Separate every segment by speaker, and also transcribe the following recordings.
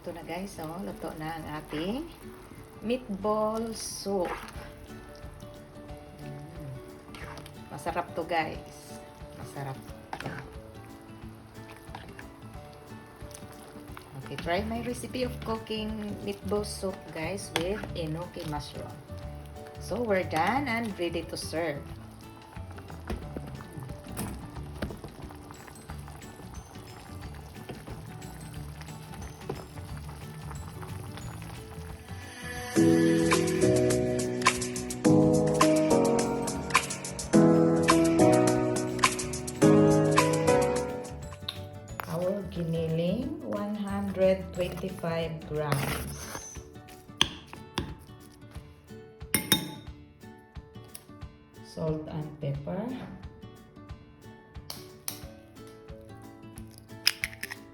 Speaker 1: Ito na guys, oh, luto na ang ating meatball soup. Masarap to guys. Masarap. Okay, try my recipe of cooking meatball soup guys with Enoki mushroom. So we're done and ready to serve. Our giniling, 125 grams. Salt and pepper.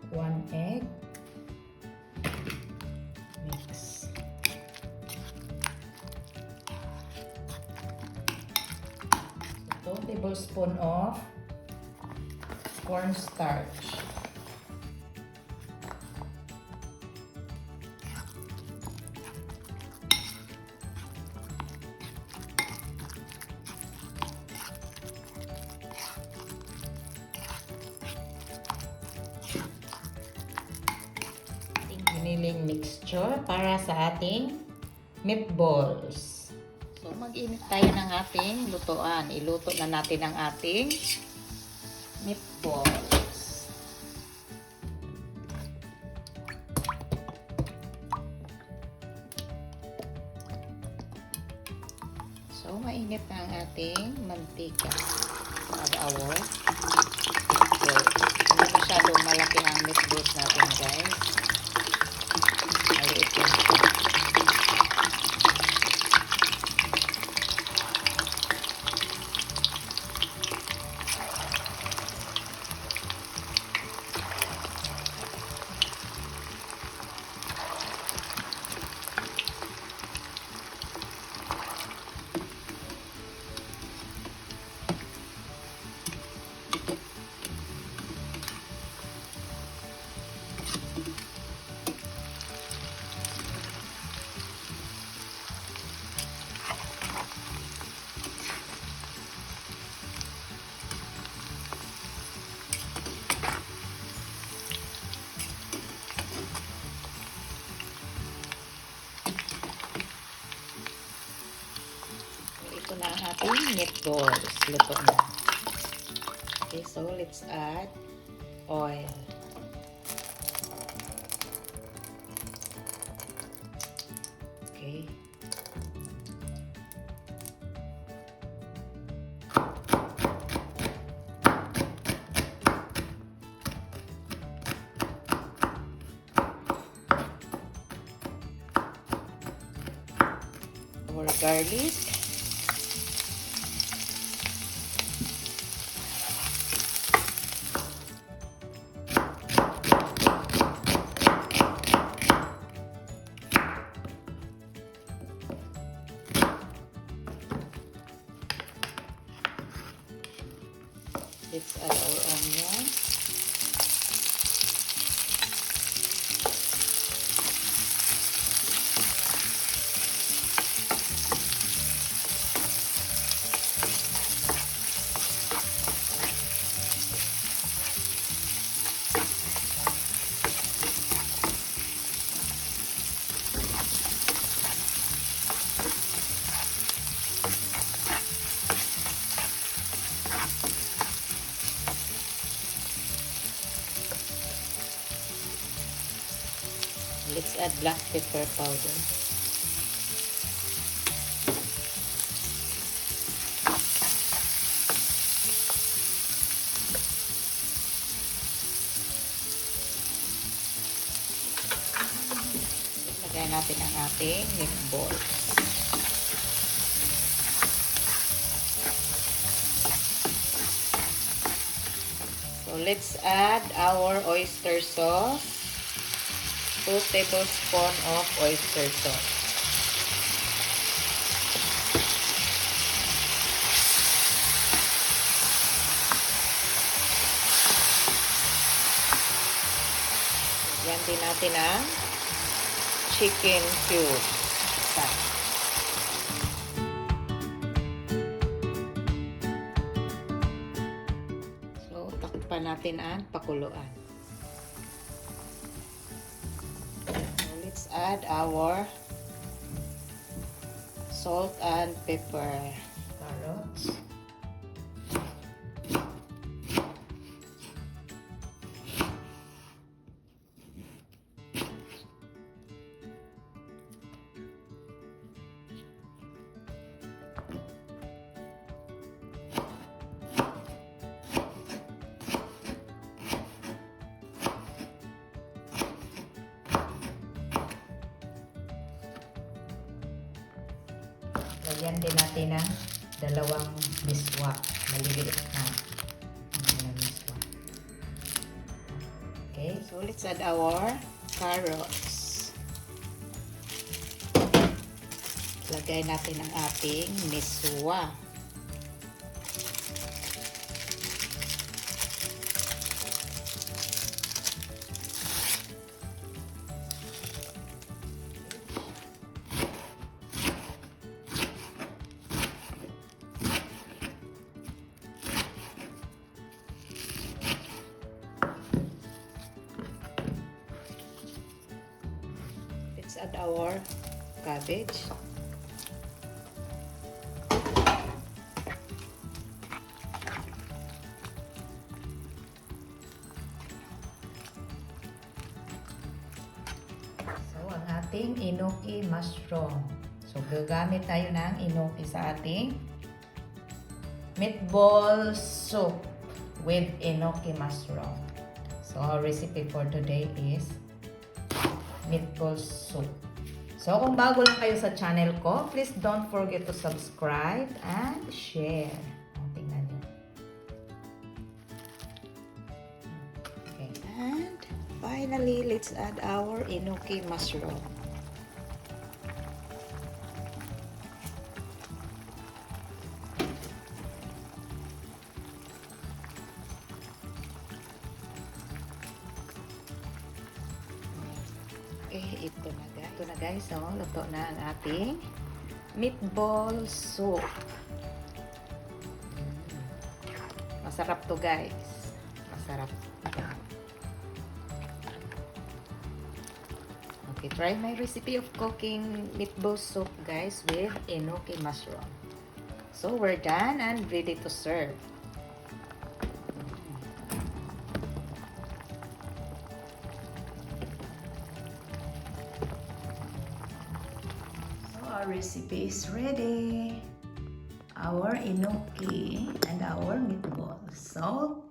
Speaker 1: One egg. Mix. 2 tablespoons of cornstarch. Giniling mixture para sa ating meatballs. So, mag-init tayo ng ating lutuan. Iluto na natin ang ating meatballs. So, mainit na ang ating mantika. Add-our meatballs. Hindi masyadong malaki ang meatballs natin, guys. Maliit lang ito. Ito na ang ating meatballs. Luto na. Okay, so let's add oil. Okay. Our garlic. Let's add our onion. Let's add black pepper powder. Lagay natin ang ating meatballs. So let's add our oyster sauce. 2 tablespoons of oyster sauce. Yan din natin ang chicken cube. So, takpan natin ang pakuluan. So, let's add our salt and pepper. Carrots. Lagyan din natin ng dalawang misua. Maliliit na misua. Okay, so let's add our carrots. Lagay natin ang ating misua. Let's add our cabbage. So, ang ating enoki mushroom. So, gagamit tayo ng enoki sa ating meatball soup with enoki mushroom. So, our recipe for today is meatball soup. So, kung bago lang kayo sa channel ko, please don't forget to subscribe and share. Tingnan nyo. Okay. And finally, let's add our enoki mushroom. Okay, ito na guys. So, luto na ang ating meatball soup. Masarap to guys. Masarap. Okay, try my recipe of cooking meatball soup guys with enoki mushroom. So, we're done and ready to serve. Our recipe is ready. Our enoki and our meatballs. So,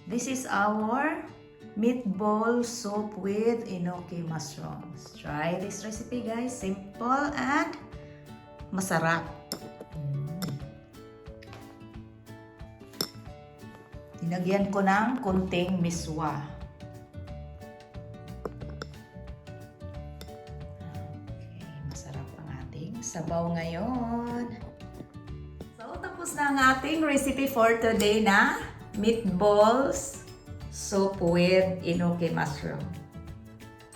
Speaker 1: this is our meatball soup with enoki mushrooms. Try this recipe guys. Simple and masarap. Tinagyan ko ng konting misua. Sabaw ngayon. So, tapos na ang ating recipe for today na meatballs soup with enoki mushroom.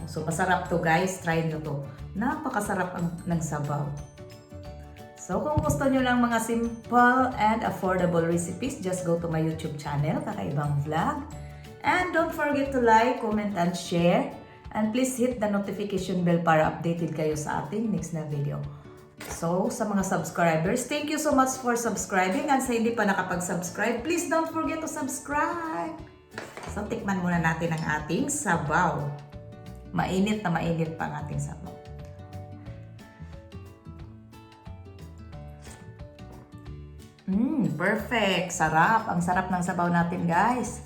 Speaker 1: So, masarap to guys. Try nyo to. Napakasarap ng sabaw. So, kung gusto nyo lang mga simple and affordable recipes, just go to my YouTube channel, Kaka'EVAng Vlog. And don't forget to like, comment, and share. And please hit the notification bell para updated kayo sa ating next na video. So, sa mga subscribers, thank you so much for subscribing. And sa hindi pa nakapag-subscribe, please don't forget to subscribe. So, tikman muna natin ang ating sabaw. Mainit na mainit pa ang ating sabaw. Perfect. Sarap. Ang sarap ng sabaw natin, guys.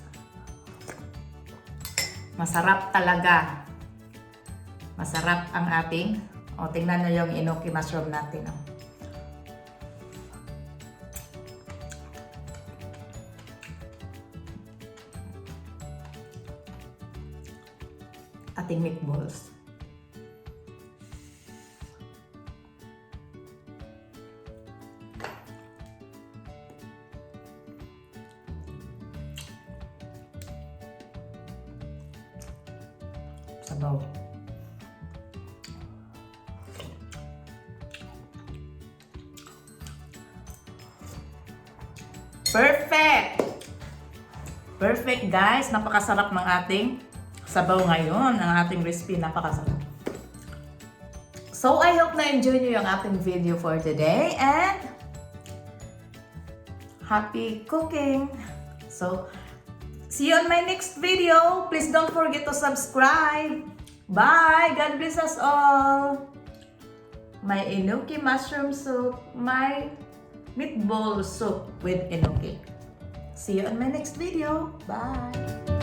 Speaker 1: Masarap talaga. Masarap ang ating. O, tingnan nyo yung enoki mushroom natin. O. Ating meatballs. Sabaw. Perfect! Perfect guys! Napakasarap ng ating sabaw ngayon. Ang ating recipe, napakasarap. So, I hope na-enjoy nyo yung ating video for today and happy cooking! So, see you on my next video. Please don't forget to subscribe. Bye! God bless us all! My Enoki mushroom soup, my meatball soup with Enoki. See you on my next video. Bye!